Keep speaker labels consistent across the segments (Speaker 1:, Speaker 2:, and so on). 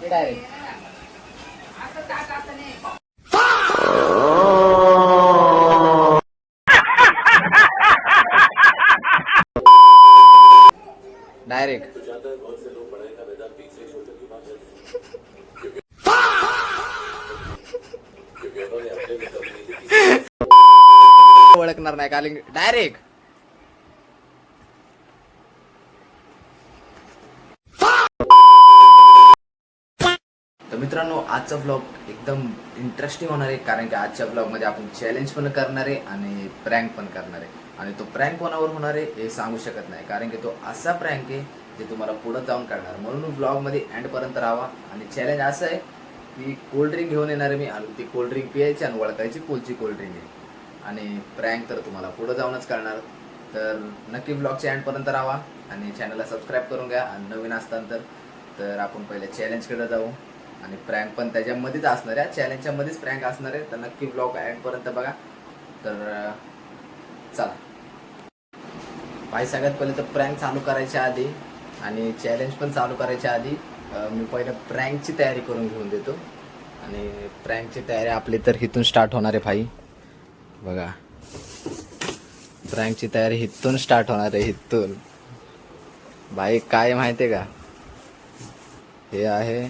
Speaker 1: Direct direct ओळखणार नाही कारण direct तर मित्रांनो आजचा व्लॉग एकदम इंटरेस्टिंग होणार आहे कारण की आजच्या व्लॉग मध्ये आपण चॅलेंज पण करणार आहे आणि प्रँक पण करणार आहे आणि तो प्रँक कोणावर होणार आहे हे सांगू शकत नाही कारण की तो असा प्रँक आहे जे तुम्हाला पुढे जाऊन कळणार म्हणून व्लॉग मध्ये एंड पर्यंत राहा आणि चॅलेंज असं आहे की कोल्ड्रिंक घेऊन येणार आहे मी आणि ती कोल्ड्रिंक पियायची आणि ओळखायची कोलची कोल्ड्रिंक आहे आणि प्रँक तर तुम्हाला पुढे जाऊनच कळणार तर नक्की व्लॉगच्या एंड पर्यंत राहा आणि चॅनलला सबस्क्राईब करून घ्या आणि नवीन असताना तर आपण पहिले चॅलेंजकडे जाऊ आणि प्रँक पण त्याच्यामध्येच असणार आहे चॅलेंजच्या मध्येच प्रँक असणार आहे तर नक्की व्लॉग एंड पर्यंत बघा तर चला सगळ्यात पहिले तर प्रँक चालू करायच्या आधी आणि चॅलेंज पण चालू करायच्या आधी मी पहिलं प्रँकची तयारी करून घेऊन देतो आणि प्रँकची तयारी आपली तर इथून स्टार्ट होणार आहे भाई बघा प्रँकची तयारी इथून स्टार्ट होणार आहे इथून भाई काय माहिती आहे का हे आहे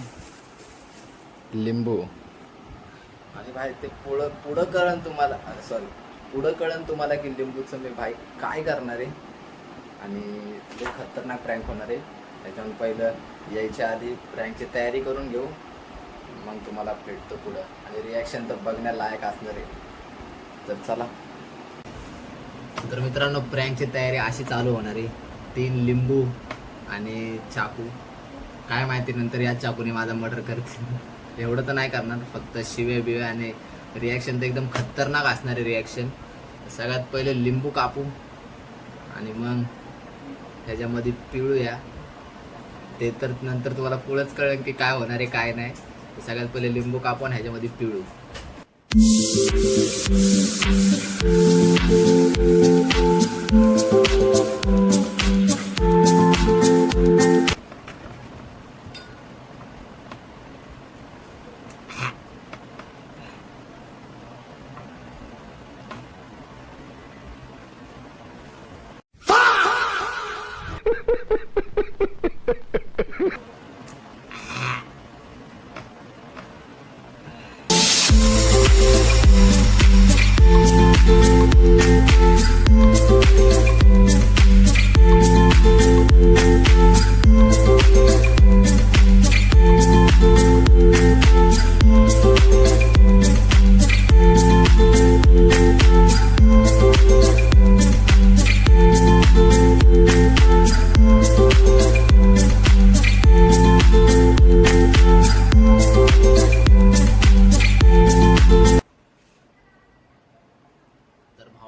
Speaker 1: लिंबू आणि भाई ते पुढं कळण तुम्हाला पुढं कळण तुम्हाला की लिंबूचं मी भाई काय करणार आहे आणि ते खतरनाक प्रँक होणार आहे त्याच्यामुळे पहिलं यायच्या आधी प्रँकची तयारी करून घेऊ मग तुम्हाला भेटतो पुढं आणि रिॲक्शन तर बघण्यालायक असणार आहे तर चला तर मित्रांनो प्रँकची तयारी अशी चालू होणार आहे 3 लिंबू आणि चाकू काय माहिती नंतर या चाकूने माझा मर्डर करते एवढं तर नाही करणार फक्त शिवे बिवे आणि रिॲक्शन तर एकदम खतरनाक असणारे रिॲक्शन सगळ्यात पहिले लिंबू कापू आणि मग त्याच्यामध्ये पिळूया ते तर नंतर तुम्हाला पुढंच कळेल की काय होणार आहे काय नाही सगळ्यात पहिले लिंबू कापू आणि ह्याच्यामध्ये पिळू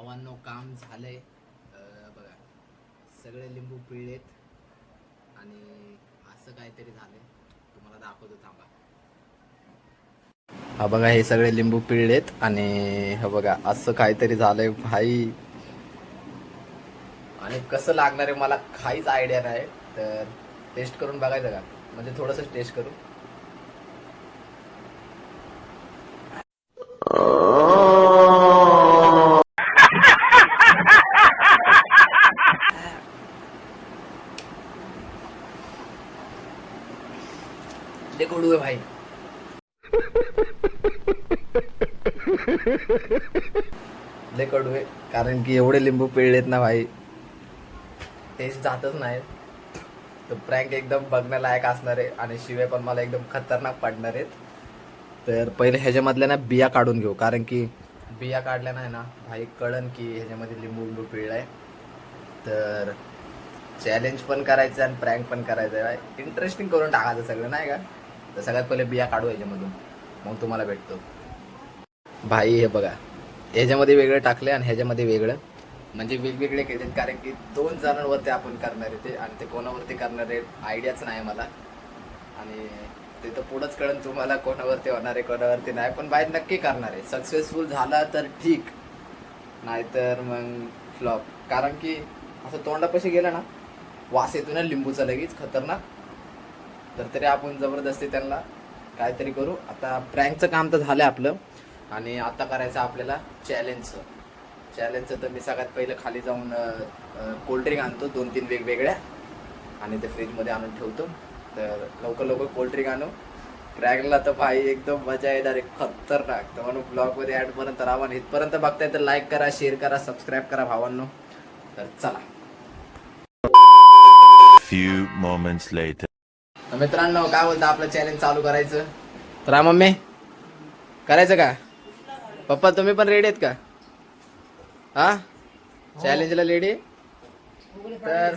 Speaker 1: भावांनो काम झालंय बघा सगळे लिंबू पिळलेत आणि असं काहीतरी झालंय तुम्हाला दाखवतो थांबा हा बघा हे सगळे लिंबू पिळलेत आणि हा बघा असं काहीतरी झालंय भाई आणि कसं लागणार आहे मला काहीच आयडिया नाही तर टेस्ट करून बघायचं का म्हणजे थोडंसं टेस्ट करू कडू आहे भाई लय कडू आहे कारण की एवढे लिंबू पिळलेत ना भाई टेस्ट जातच नाही तर प्रँक एकदम बघण्यालायक असणार आहे आणि शिवाय पण मला एकदम खतरनाक पडणार आहेत तर पहिले ह्याच्यामधल्या ना बिया काढून घेऊ कारण की बिया काढल्या नाही ना भाई कळन की ह्याच्यामध्ये लिंबू पिळलाय तर चॅलेंज पण करायचं आणि प्रँक पण करायचं आहे इंटरेस्टिंग करून टाकायचं सगळं नाही का तर सगळ्यात पहिले बिया काढू ह्याच्यामधून मग तुम्हाला भेटतो भाई हे बघा ह्याच्यामध्ये वेगळं टाकले आणि ह्याच्यामध्ये वेगळं म्हणजे वेगवेगळे केलेत कारण की 2 जणांवरती आपण करणार आहे ते आणि ते कोणावरती करणार आहे आयडियाच नाही मला आणि ते तर पुढंच कळन तुम्हाला कोणावरती होणार आहे कोणावरती नाही पण बाहेर नक्की करणार आहे सक्सेसफुल झाला तर ठीक नाहीतर मग फ्लॉप कारण की असं तोंडापाशी गेलं ना वास येतो ना लिंबूचा लगेच खतरनाक तर तरी आपण जबरदस्ती त्यांना काहीतरी करू. आता प्रँकचं काम तर झालं आपलं आणि आता करायचं आपल्याला चॅलेंजचं तर मी सगळ्यात पहिलं खाली जाऊन कोल्ड्रिंक आणतो 2-3 वेगवेगळ्या आणि ते फ्रीजमध्ये आणून ठेवतो. तर लवकर कोल्ड्रिंक आणू. प्रँकला तर भाई एकदम मजा येणार आहे, खतरनाक. तर म्हणून ब्लॉगमध्ये ॲडपर्यंत राहा आणि इथपर्यंत बघताय तर लाईक करा, शेअर करा, सबस्क्राईब करा भावांनो. तर चला.
Speaker 2: Few moments later.
Speaker 1: तर मित्रांनो काय बोलता, आपलं चॅलेंज चालू करायचं. तर हा मम्मी करायचं का? पप्पा तुम्ही पण रेडी आहेत का? हा चॅलेंजला रेडी? तर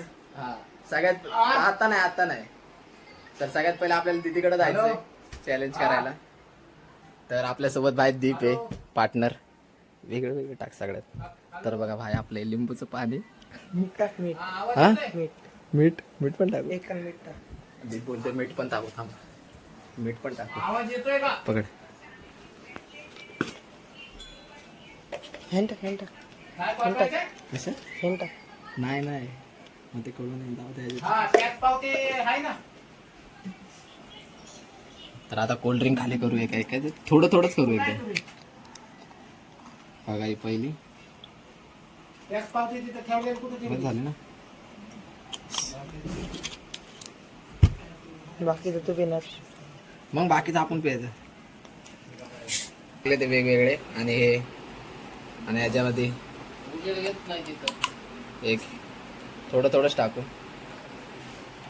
Speaker 1: सगळ्यात आता नाही तर सगळ्यात पहिले आपल्याला दीदीकडे जायचंय चॅलेंज करायला. तर आपल्यासोबत भाई दीप आहे पार्टनर. वेगळं टाक सगळ्यात. तर बघा भाई आपलं लिंबूचं पाणी. हा मीठ पण टाकू. दीप बोलते मीठ पण टाकू. थांब मीठ पण टाकू.
Speaker 3: आवाज येतोय का?
Speaker 1: पकड.
Speaker 3: काय पाठवायचंय?
Speaker 1: कसं नाही मग ते कळून जाऊ.
Speaker 3: हा त्यात पावते आहे ना.
Speaker 1: तर आता कोल्ड्रिंक खाली करू काय थोडंच करू एकदम. बघा ही पहिली
Speaker 3: त्यात पावते तिथं ठेवले कुठे
Speaker 1: बस झाली ना.
Speaker 4: बाकीचं तू पिणार.
Speaker 1: मग बाकीचं आपण प्यायचं. ते वेगवेगळे आणि हे आणि याच्यामध्ये
Speaker 3: येत नाही तिथं.
Speaker 1: एक थोडंच टाकू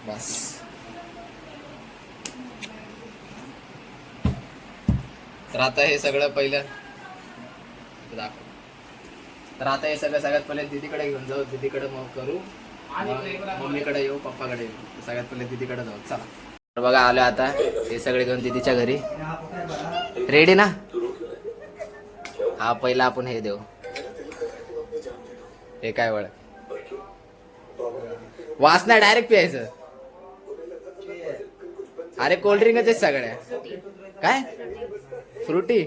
Speaker 1: बस. तर आता हे सगळं पहिलं दाखव. तर आता हे सगळ्यात पहिले दीदीकडे घेऊन जाऊ. दीदीकडे मग करू. मम्मीकडे येऊ, पप्पाकडे येऊ. सगळ्यात पहिले दीदीकडे जाऊ. चला. तर बघा आलो आता हे सगळे घेऊन दीदीच्या घरी. रेडी ना? हा पहिला आपण हे देऊ. हे काय वळ वास नाही, डायरेक्ट प्यायचं. अरे कोल्ड्रिंकच आहे सगळ्या. काय फ्रुटी?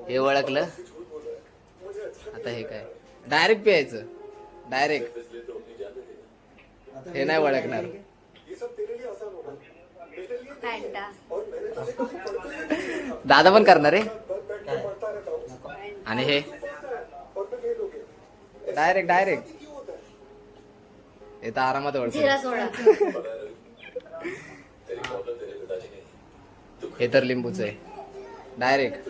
Speaker 1: हे ओळखलं. आता हे काय डायरेक्ट प्यायचं. डायरेक्ट हे नाही ओळखणार. दादा पण करणार आहे. आणि हे डायरेक्ट हे तर आरामात ओळख. हे तर लिंबूच आहे डायरेक्ट.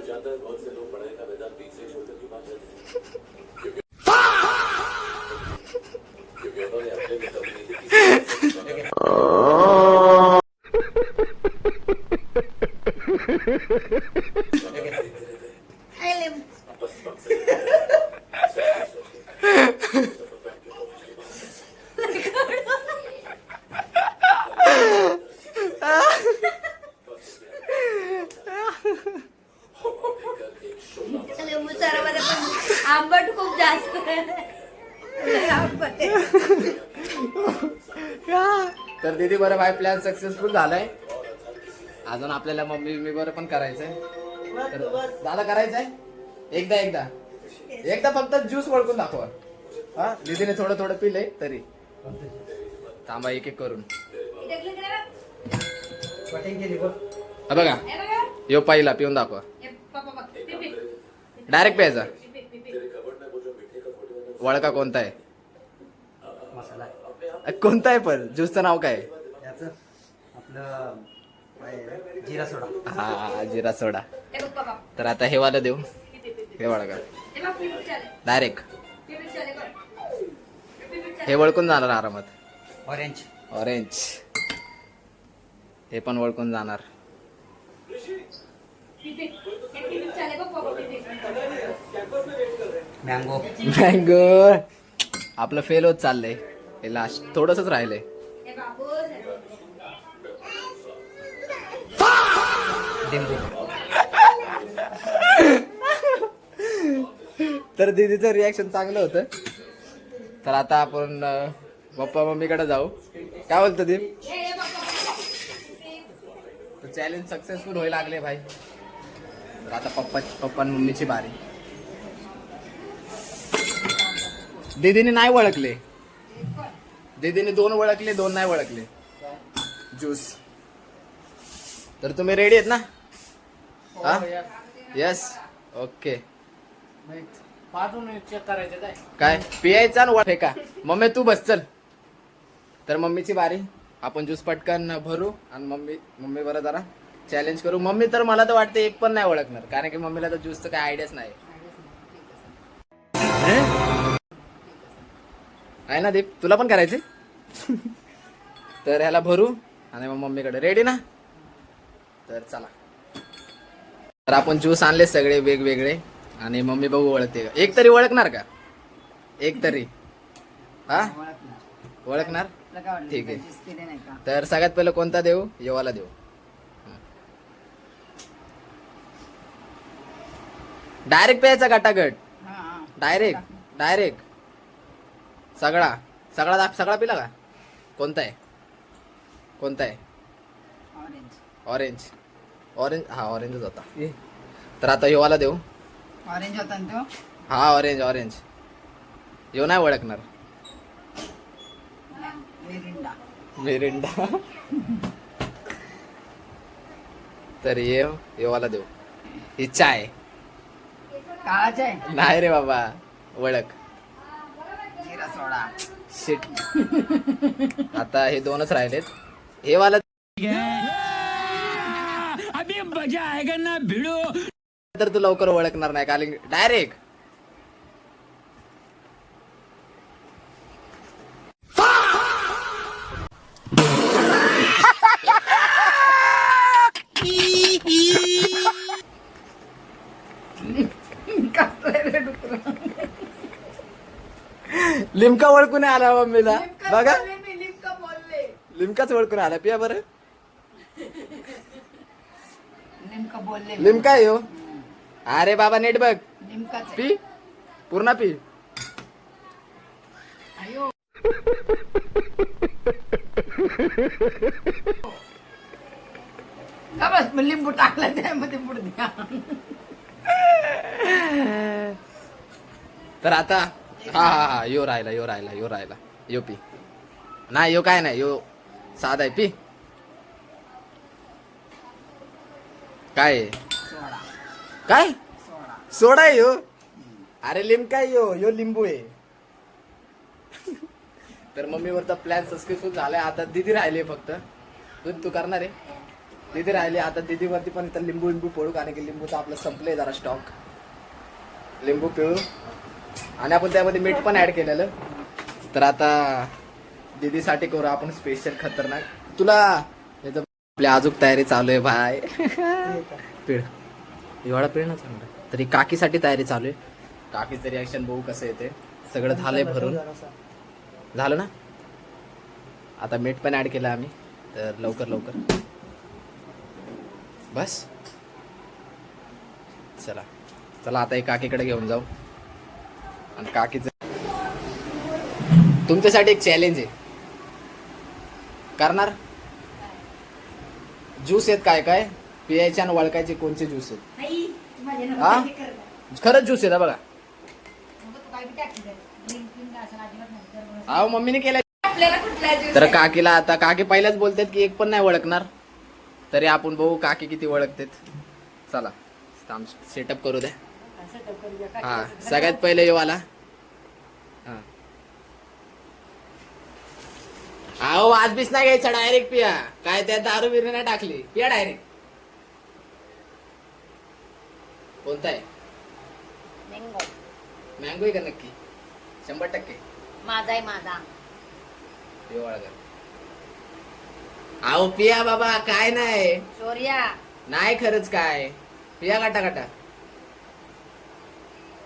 Speaker 5: आंबट खूप जास्त
Speaker 1: तर दीदी बरं भाई प्लॅन सक्सेसफुल झालाय. अजून आपल्याला मम्मी बरं पण करायचंय. तर दादा करायचंय एकदा फक्त ज्यूस वळकून दाखवा. हा दीदीने थोडं पिलंय तरी. थांबा एक करून. हा बघा यो पहिला पिऊन दाखवा. डायरेक्ट प्यायचा. वळका कोणता आहे? कोणता आहे पण ज्यूसचं नाव काय?
Speaker 4: आपलं जिरा सोडा.
Speaker 1: हा जिरा सोडा. तर आता हे वाला देऊ. हे वळका डायरेक्ट. हे वळकून जाणार आरामात. ऑरेंज हे पण वळकून जाणार. मँगो आपलं फेल होत चाललंय. हे लास्ट थोडंसंच राहिलंय. तर दीदीचं रिॲक्शन चांगलं होतं. तर आता आपण पप्पा मम्मीकडे जाऊ. काय बोलतो दीप? चॅलेंज सक्सेसफुल व्हायला लागले भाई. तर आता पप्पा मम्मीची बारी. दीदीने नाही ओळखले. दीदीने 2 ओळखले, 2 नाही ओळखले. ज्यूस तर तुम्ही रेडी आहेत ना? हा?
Speaker 3: हो, yes.
Speaker 1: यस. ओके.
Speaker 3: नाही, बाजून चेक करायचं काय
Speaker 1: काय पियायचा ना फेका. मम्मी तू बस चल. तर मम्मीची बारी. आपण ज्यूस पटकन भरू आणि मम्मी बरं जरा चॅलेंज करू. मम्मी तर मला तर वाटतं एक पण नाही ओळखणार, कारण की मम्मीला तर ज्यूसचं काय आयडियाच नाही आहे ना दीप. तुला पण करायचे. तर ह्याला भरू आणि मग मम्मीकडे. रेडी ना? तर चला. तर आपण ज्यूस आणले सगळे वेगवेगळे आणि मम्मी बघू ओळखते का. एक तरी ओळखणार का? एक तरी. हा ओळखणार. ठीक आहे. तर सगळ्यात पहिलं कोणता देऊ? येवाला देऊ. डायरेक्ट प्यायचा गटागट. डायरेक्ट सगळा सगळा पिला का? कोणता आहे? ऑरेंज. हा ऑरेंजच होता. तर आता येवाला देऊ.
Speaker 4: ऑरेंज होता ना तो.
Speaker 1: हा ऑरेंज. यो नाही ओळखणार. मिरिंडा. तर येवाला देऊ. ही चाय.
Speaker 4: काळा चाय.
Speaker 1: नाही रे बाबा ओळख.
Speaker 4: जिरा सोडा.
Speaker 1: शिट. आता हे दोनच राहिलेत. हे वाला
Speaker 2: अभी मजा आएगा ना भिड़ो.
Speaker 1: तर तू लवकर ओळखणार नाही, कारण डायरेक्ट लिमका ओळखून आला मम्मीला. बघा लिमकाच ओळखून आला. पिया बरं.
Speaker 4: नेमकं बोलले.
Speaker 1: लिमका यो. अरे बाबा नेट बघ.
Speaker 4: नेमकाच आहे.
Speaker 1: पी पूर्ण पी.
Speaker 4: अयो. का बस लिंबू टाकला त्यामध्ये बुडद्या.
Speaker 1: तर आता हा यो राहिला यो पी. नाही यो काय नाही, यो साधा आहे. पी. काय आहे?
Speaker 4: सोडा.
Speaker 1: काय
Speaker 4: सोडा.
Speaker 1: सोडा आहे यो. अरे लिमका आहे यो लिंबू आहे. तर मम्मीवरचा प्लॅन सक्सेसफुल झालाय. आता दीदी राहिली फक्त. तू करणार आहे. दीदी राहिली. आता दीदीवरती पण इथं लिंबू पोळू, कारण की लिंबूचं आपलं संपलंय जरा स्टॉक. लिंबू पिळू आणि आपण त्यामध्ये मीठ पण ऍड केलेलं. तर आता दीदीसाठी करू आपण स्पेशल खतरनाक. तुला आपली अजून तयारी चालू आहे भाई. पिळ एवढा पिळ ना चांगला. तरी काकीसाठी तयारी चालू आहे. काकीचं रिॲक्शन बघू कसं येते. सगळं झालंय भरून. झालं ना? आता मीठ पण ऍड केलं आम्ही. तर लवकर बस. चला आता एक काकीकडे घेऊन जाऊ. आणि काकीचं तुमच्यासाठी एक चॅलेंज आहे. करणार? ज्यूस आहेत काय पियायचे आणि वळकायचे. कोणचे ज्यूस आहेत? हा खरंच ज्यूस आहेत बघा. अहो मम्मीने केलं.
Speaker 5: आपल्याला कुठला ज्यूस
Speaker 1: तर काकीला आता काकी पहिल्याच बोलतात की एक पण नाही ओळखणार. तरी आपण बघू काकी किती ओळखतात. चला सेटअप करू द्या. हा सगळ्यात पहिले येवाला. हा अहो आज बीस नाही घ्यायचा. डायरेक्ट पिया. काय त्या दारू बिरू नाही टाकली. पिया डायरेक्ट. कोणता आहे? मँगो आहे का नक्की? 100%.
Speaker 5: माझा आहे माझा.
Speaker 1: अहो पिया बाबा. काय नाही
Speaker 5: शौर्या.
Speaker 1: नाही खरंच काय. पिया काटा.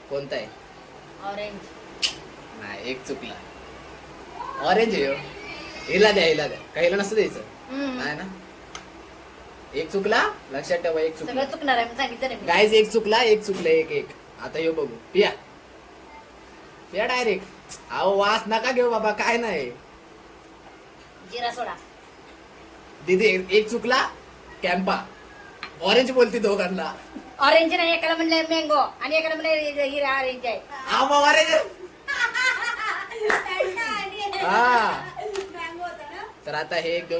Speaker 1: कोणता आहे?
Speaker 5: ऑरेंज.
Speaker 1: नाही एक चुकला. ऑरेंज आहे. हिला द्या. काहीला नसतं द्यायचं. नाही ना. एक चुकला. लक्षात ठेवा एक चुकला.
Speaker 5: सगळं चुकणार आहे मी सांगितलं नाही.
Speaker 1: गाईज एक चुकला. एक. आता येऊ बघू. पिया डायरेक्ट. अहो वास नका घेऊ बाबा. काय नाही.
Speaker 5: जिरा सोडा.
Speaker 1: दीदी एक चुकला. कॅम्पा. ऑरेंज बोलती दोघांना.
Speaker 5: ऑरेंज नाही. एकाला म्हणलं मँगो आणि एकाला म्हणलं हिरा ऑरेंज आहे.
Speaker 1: ऑरेंज. हा तर आता हे एक देऊ.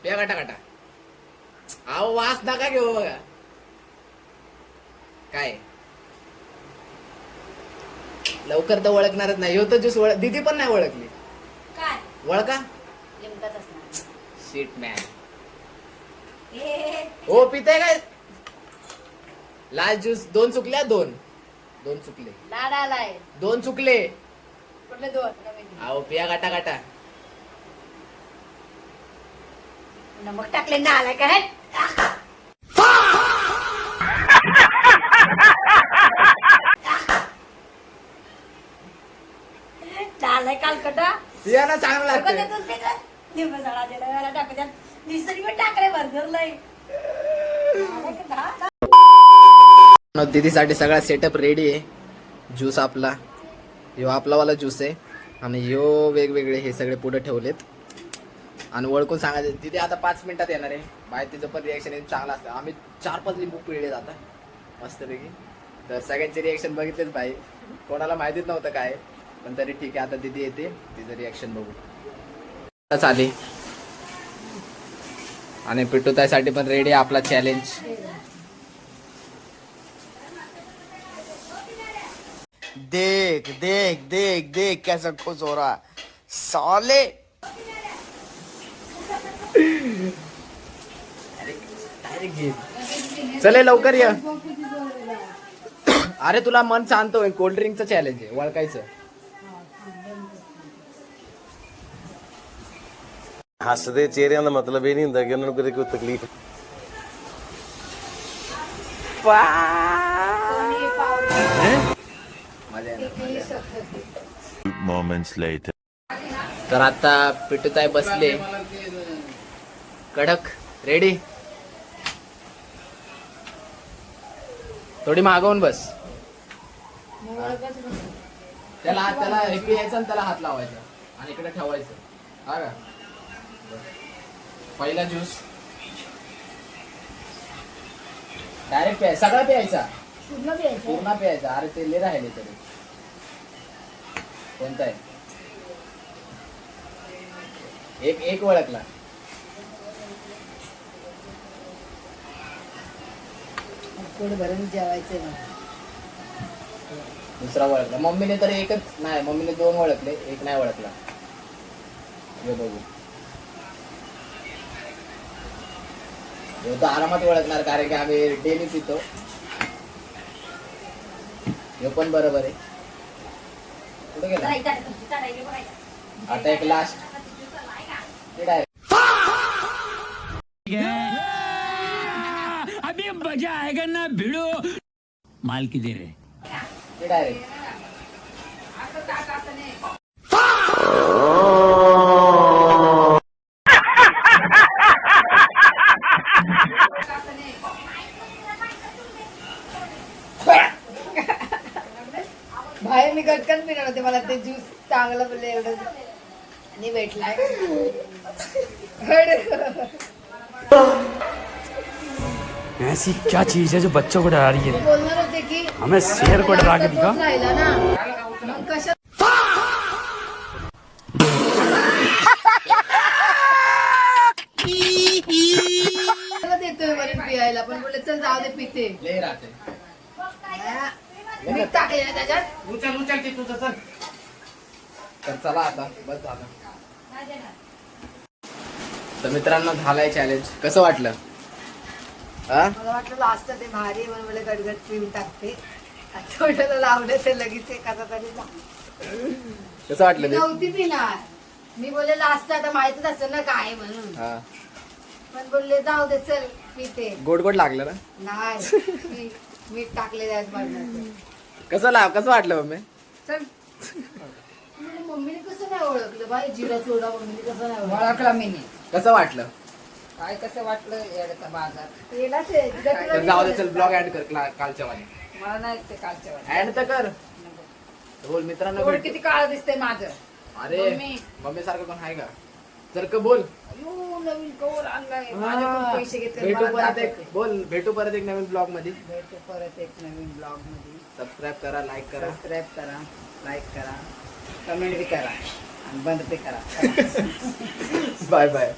Speaker 1: पिया काटा. अहो वास नका घेऊ बघा. काय लवकर तर ओळखणारच नाही. ह्यो तर ज्यूस ओळख, दीदी पण नाही ओळखली.
Speaker 5: काय
Speaker 1: ओळखा.
Speaker 5: लिमकाच असणार.
Speaker 1: Shit man.
Speaker 5: हे
Speaker 1: हो पिते काय लाल ज्यूस. दोन चुकल्या. दोन चुकले.
Speaker 5: लाड आलाय.
Speaker 1: 2 चुकले.
Speaker 5: कुठले दोन नवीन.
Speaker 1: अहो पिया गाटा गाटा.
Speaker 5: नमक टाकले ना आलाय काय. आलाय कालकटा.
Speaker 1: पिया ना चांगलं लागतं.
Speaker 5: लिंबू सडा दिला टाकू द्या. निसर्ग टाकले भरभरलंय.
Speaker 1: दीदीसाठी सगळा सेटअप रेडी आहे. ज्यूस आपला ह्यो आपलावाला ज्यूस आहे आणि ह्यो वेगवेगळे हे सगळे पुढे ठेवलेत. आणि ओळखून सांगायचं तिथे आता 5 मिनिटात येणार आहे. बाय तिचं पण रिॲक्शन चांगलं असतं. आम्ही 4-5 लिंबू पिळले जातात मस्तपैकी. तर सगळ्यांचे रिॲक्शन बघितलेच भाई. कोणाला माहितीच नव्हतं काय, पण तरी ठीक आहे. आता दीदी येते, तिचं रिॲक्शन बघू. चालेल. आणि पिट्टूताईसाठी पण रेडी आहे आपला चॅलेंज.
Speaker 6: देख देख देख देख कैसा खुश हो रहा साले.
Speaker 1: चले लवकर ये. अरे तुला मन शांत होईल. कोल्ड्रिंकचं चॅलेंज आहे ओळखायचं.
Speaker 7: हसदे चेहरे का मतलब ये नहीं होता कि उन्होंने कोई तकलीफ.
Speaker 1: मजा येणार.
Speaker 8: moments later.
Speaker 1: तर आता पिटूताई बसले कडक रेडी. थोडी मागवून बस. त्याला त्याला हे पियायचं आणि त्याला हात लावायचा आणि इकडे ठेवायचं. हा का पहिला ज्यूस डायरेक्ट प्यायचा. सगळा प्यायचा. पूर्ण प्यायचा. अरे ते ले राहिले तरी. कोणता आहे. एक ओळखला.
Speaker 4: भरून जेवायचंय मला.
Speaker 1: दुसरा ओळखला. मम्मीने तर एकच नाही, मम्मीने 2 ओळखले, एक नाही ओळखला. हे बघू. तो आरामात ओळखणार कारण की आम्ही डेली पितो. हे पण बरोबर आहे. कुठे गेला आता एक लास्ट.
Speaker 2: अभी मजा आएगा ना भिड़ो. माल की दे रहे.
Speaker 1: डायरेक्ट
Speaker 4: बाहेर मी गटकन पिणार होते. मला ते ज्यूस चांगलं बोलले एवढं आणि भेटलाय.
Speaker 2: ऐसी क्या चीज है जो बच्चों को डरा रही है.
Speaker 4: बोलणार होते की
Speaker 2: हमें शेर को डरा के दिखा.
Speaker 4: राहिला ना मग कशा देतोय वरून पियायला पण बोलले चल जाऊ दे पिते.
Speaker 1: ले राहते.
Speaker 4: मीठ टाकले ना त्याच्यात.
Speaker 3: उचल ते तुझं चल.
Speaker 1: तर चला आता बस झालं. तर मित्रांनो झालाय चॅलेंज. कसं वाटलं.
Speaker 4: मला वाटलं लास्ट ते भारी म्हणून मला गडगड पिऊन टाकते. छोट्याला लावलं ते लगेच एखादा तरी
Speaker 1: कसं वाटलं ते?
Speaker 4: नव्हती पिणार. मी बोलले लास्ट आता माहितच असतं ना काय म्हणून.
Speaker 1: हा.
Speaker 4: पण बोलले जाऊ दे चल पिते.
Speaker 1: गोड गोड लागलं ना.
Speaker 4: नाही मीठ टाकले त्यात.
Speaker 1: कसं वाटलं मम्मी.
Speaker 4: चल मम्मीने कसं नाही ओळखलं बाई. जिरा सोडा मम्मीने कसं नाही ओळखला. मी
Speaker 1: कसं वाटलं.
Speaker 4: काय कसं वाटलं येडचा बाजार.
Speaker 1: तर जाऊ दे चल ब्लॉग ऍड कर कालच्या वाणी.
Speaker 4: मला नाही ते कालच्या
Speaker 1: ऍड तर कर. बोल मित्रांनो.
Speaker 4: वाट किती काळ दिसतंय माझं.
Speaker 1: अरे मम्मी सारखं कोण आहे का. जर का बोल.
Speaker 4: नवीन कवर आणलाय. माझ्याकडून पैसे घेतले.
Speaker 1: भेटू
Speaker 4: मला
Speaker 1: परत एक
Speaker 4: दाखवते.
Speaker 1: बोल. भेटू परत एक नवीन ब्लॉग मध्ये.
Speaker 4: भेटू परत एक नवीन ब्लॉग मध्ये.
Speaker 1: सबस्क्राईब करा, लाईक करा.
Speaker 4: सबस्क्राईब करा, लाईक करा, कमेंट बी करा आणि बंद बी करा.
Speaker 1: Bye bye.